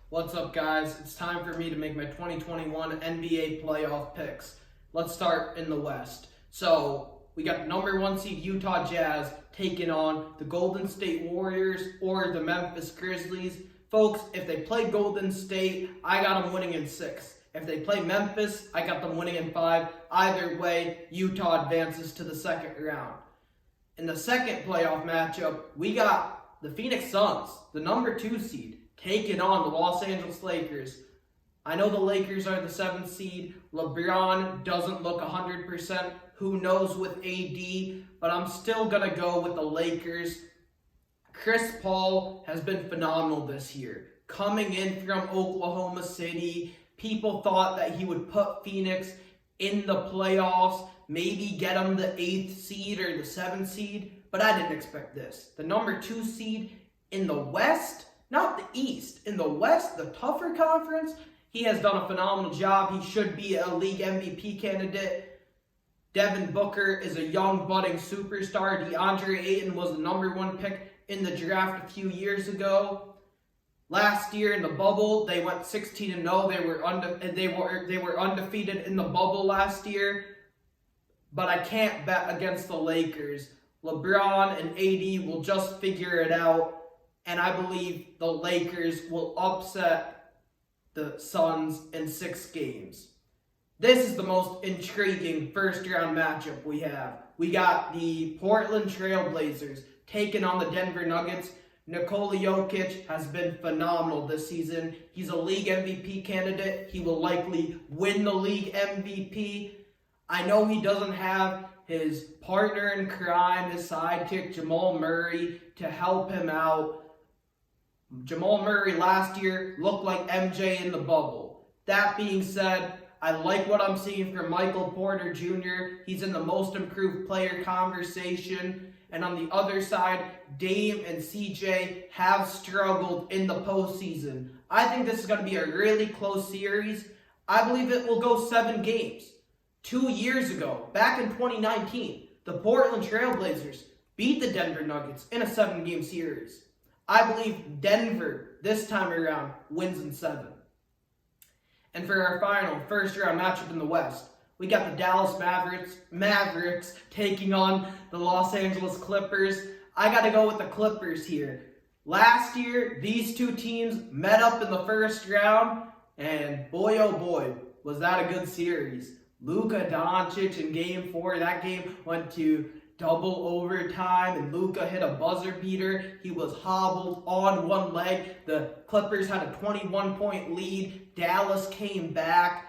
What's up, guys? It's time for me to make my 2021 NBA playoff picks. Let's start in the West. So, we got the number 1 seed Utah Jazz taking on the Golden State Warriors or the Memphis Grizzlies. Folks, if they play Golden State, I got them winning in 6. If they play Memphis, I got them winning in 5. Either way, Utah advances to the second round. In the second playoff matchup, we got the Phoenix Suns, the number 2 seed, taking on the Los Angeles Lakers. I know the Lakers are the 7th seed. LeBron doesn't look 100%. Who knows with AD? But I'm still going to go with the Lakers. Chris Paul has been phenomenal this year. Coming in from Oklahoma City, people thought that he would put Phoenix in the playoffs, maybe get them the 8th seed or the 7th seed. But I didn't expect this. The number 2 seed in the West, not the East. In the West, the tougher conference, he has done a phenomenal job. He should be a league MVP candidate. Devin Booker is a young, budding superstar. DeAndre Ayton was the number 1 pick in the draft a few years ago. Last year in the bubble, they went 16-0. They were undefeated in the bubble last year. But I can't bet against the Lakers. LeBron and AD will just figure it out. And I believe the Lakers will upset the Suns in 6 games. This is the most intriguing first-round matchup we have. We got the Portland Trailblazers taking on the Denver Nuggets. Nikola Jokic has been phenomenal this season. He's a league MVP candidate. He will likely win the league MVP. I know he doesn't have his partner in crime, his sidekick, Jamal Murray, to help him out. Jamal Murray last year looked like MJ in the bubble. That being said, I like what I'm seeing from Michael Porter Jr. He's in the most improved player conversation. And on the other side, Dame and CJ have struggled in the postseason. I think this is going to be a really close series. I believe it will go 7 games. 2 years ago, back in 2019, the Portland Trailblazers beat the Denver Nuggets in a 7-game series. I believe Denver, this time around, wins in 7. And for our final first-round matchup in the West, we got the Dallas Mavericks taking on the Los Angeles Clippers. I got to go with the Clippers here. Last year, these two teams met up in the first round, and boy, oh boy, was that a good series. Luka Doncic in Game 4, that game went to double overtime, and Luka hit a buzzer beater. He was hobbled on one leg. The Clippers had a 21-point lead. Dallas came back.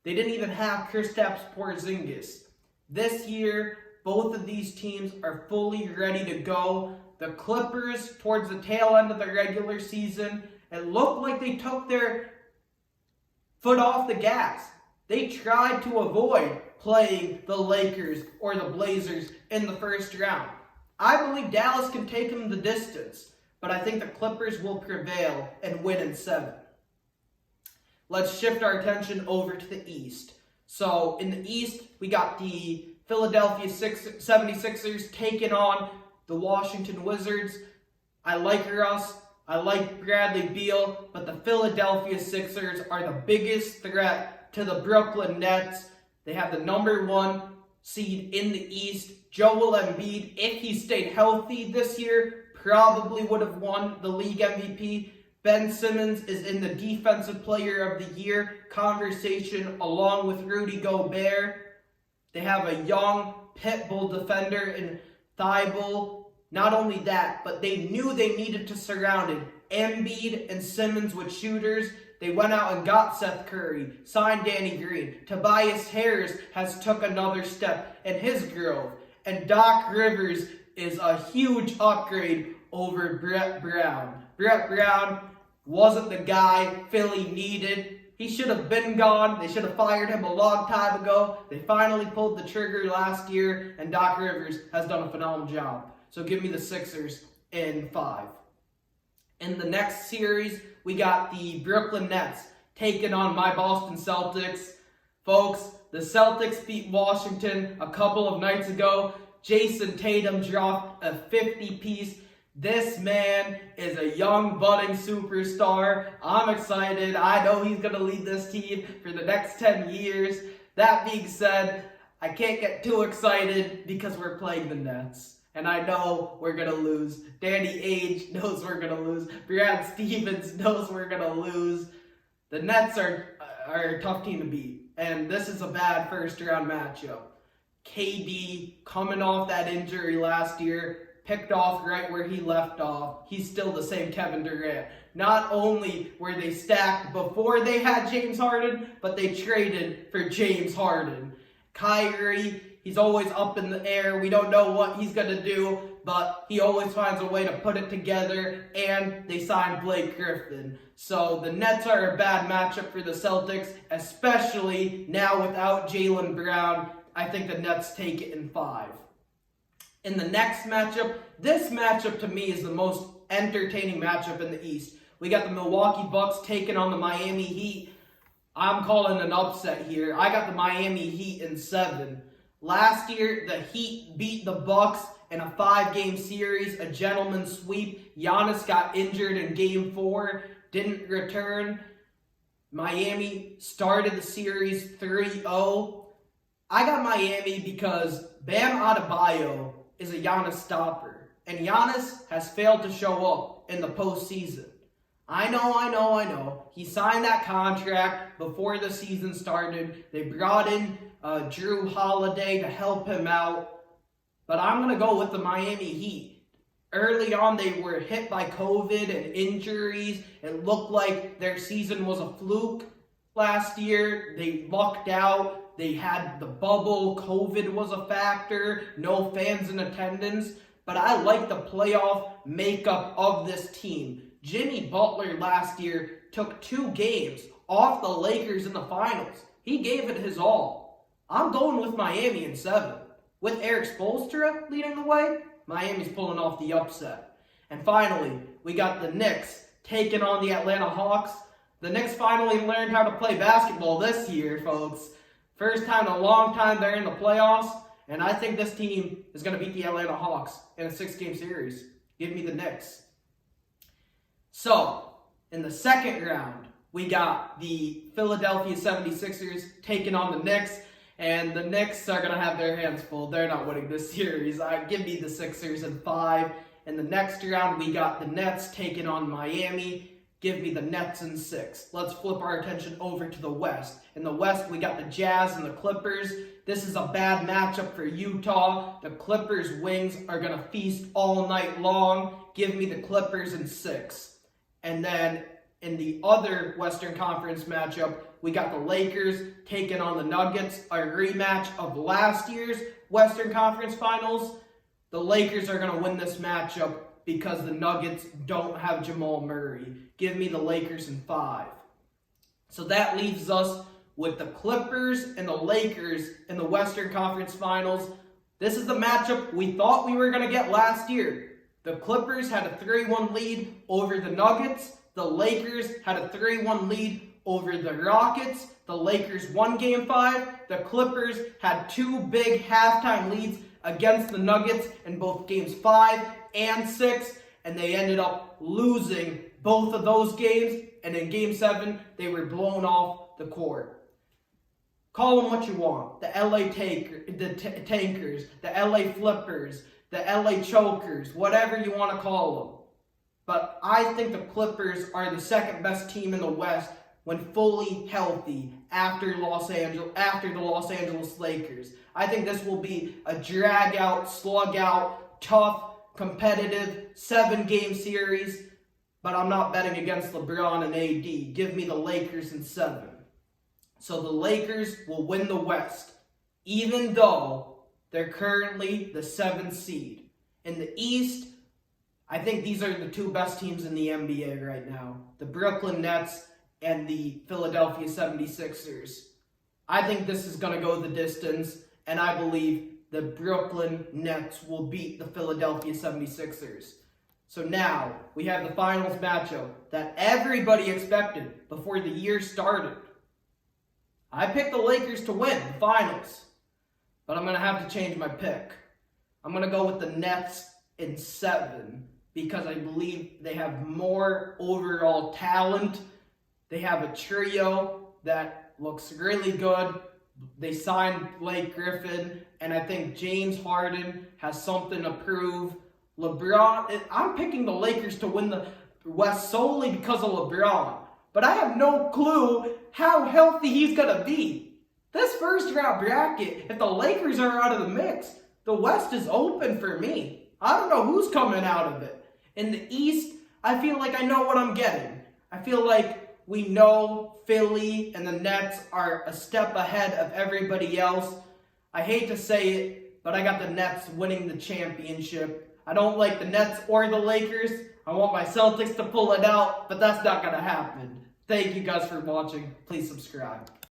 They didn't even have Kristaps Porzingis. This year, both of these teams are fully ready to go. The Clippers, towards the tail end of the regular season, it looked like they took their foot off the gas. They tried to avoid playing the Lakers or the Blazers in the first round. I believe Dallas can take them the distance, but I think the Clippers will prevail and win in 7. Let's shift our attention over to the East. So in the East, we got the Philadelphia 76ers taking on the Washington Wizards. I like Russ. I like Bradley Beal, but the Philadelphia Sixers are the biggest threat to the Brooklyn Nets. They have the number 1 seed in the East. Joel Embiid, if he stayed healthy this year, probably would have won the league MVP. Ben Simmons is in the Defensive Player of the Year conversation along with Rudy Gobert. They have a young pit bull defender in Thibault. Not only that, but they knew they needed to surround Embiid and Simmons with shooters. They went out and got Seth Curry, signed Danny Green. Tobias Harris has took another step in his growth. And Doc Rivers is a huge upgrade over Brett Brown. Brett Brown wasn't the guy Philly needed. He should have been gone. They should have fired him a long time ago. They finally pulled the trigger last year, and Doc Rivers has done a phenomenal job. So give me the Sixers in 5. In the next series, we got the Brooklyn Nets taking on my Boston Celtics. Folks, the Celtics beat Washington a couple of nights ago. Jason Tatum dropped a 50-piece. This man is a young, budding superstar. I'm excited. I know he's going to lead this team for the next 10 years. That being said, I can't get too excited because we're playing the Nets. And I know we're going to lose. Danny Ainge knows we're going to lose. Brad Stevens knows we're going to lose. The Nets are a tough team to beat. And this is a bad first-round matchup. KD, coming off that injury last year, picked off right where he left off. He's still the same Kevin Durant. Not only were they stacked before they had James Harden, but they traded for James Harden. Kyrie, he's always up in the air. We don't know what he's going to do, but he always finds a way to put it together, and they signed Blake Griffin. So the Nets are a bad matchup for the Celtics, especially now without Jaylen Brown. I think the Nets take it in 5. In the next matchup, this matchup to me is the most entertaining matchup in the East. We got the Milwaukee Bucks taking on the Miami Heat. I'm calling an upset here. I got the Miami Heat in 7. Last year, the Heat beat the Bucks in a 5-game series, a gentleman's sweep. Giannis got injured in Game 4, didn't return. Miami started the series 3-0. I got Miami because Bam Adebayo is a Giannis stopper. And Giannis has failed to show up in the postseason. I know. He signed that contract before the season started. They brought in Drew Holiday to help him out. But I'm going to go with the Miami Heat. Early on, they were hit by COVID and injuries. It looked like their season was a fluke last year. They lucked out. They had the bubble. COVID was a factor. No fans in attendance. But I like the playoff makeup of this team. Jimmy Butler last year took 2 games off the Lakers in the finals. He gave it his all. I'm going with Miami in 7. With Eric Spoelstra leading the way, Miami's pulling off the upset. And finally, we got the Knicks taking on the Atlanta Hawks. The Knicks finally learned how to play basketball this year, folks. First time in a long time they're in the playoffs. And I think this team is going to beat the Atlanta Hawks in a 6-game series. Give me the Knicks. So, in the second round, we got the Philadelphia 76ers taking on the Knicks. And the Knicks are going to have their hands full. They're not winning this series. Give me the Sixers in 5. In the next round, we got the Nets taking on Miami. Give me the Nets in 6. Let's flip our attention over to the West. In the West, we got the Jazz and the Clippers. This is a bad matchup for Utah. The Clippers' wings are going to feast all night long. Give me the Clippers in 6. And then in the other Western Conference matchup, we got the Lakers taking on the Nuggets, a rematch of last year's Western Conference Finals. The Lakers are going to win this matchup because the Nuggets don't have Jamal Murray. Give me the Lakers in 5. So that leaves us with the Clippers and the Lakers in the Western Conference Finals. This is the matchup we thought we were going to get last year. The Clippers had a 3-1 lead over the Nuggets. The Lakers had a 3-1 lead over the Rockets. The Lakers won Game 5. The Clippers had 2 big halftime leads against the Nuggets in both Games 5 and 6. And they ended up losing both of those games. And in Game 7, they were blown off the court. Call them what you want. The LA Tankers, the LA Flippers, the LA Chokers, whatever you want to call them. But I think the Clippers are the second best team in the West when fully healthy after the Los Angeles Lakers. I think this will be a drag-out, slug-out, tough, competitive 7-game series. But I'm not betting against LeBron and AD. Give me the Lakers in 7. So the Lakers will win the West, even though they're currently the 7th seed. In the East, I think these are the 2 best teams in the NBA right now. The Brooklyn Nets and the Philadelphia 76ers. I think this is going to go the distance, and I believe the Brooklyn Nets will beat the Philadelphia 76ers. So now, we have the finals matchup that everybody expected before the year started. I picked the Lakers to win the finals. But I'm going to have to change my pick. I'm going to go with the Nets in 7. because I believe they have more overall talent. They have a trio that looks really good. They signed Blake Griffin, and I think James Harden has something to prove. LeBron, I'm picking the Lakers to win the West solely because of LeBron, but I have no clue how healthy he's going to be. This first round bracket, if the Lakers are out of the mix, the West is open for me. I don't know who's coming out of it. In the East, I feel like I know what I'm getting. I feel like we know Philly and the Nets are a step ahead of everybody else. I hate to say it, but I got the Nets winning the championship. I don't like the Nets or the Lakers. I want my Celtics to pull it out, but that's not going to happen. Thank you guys for watching. Please subscribe.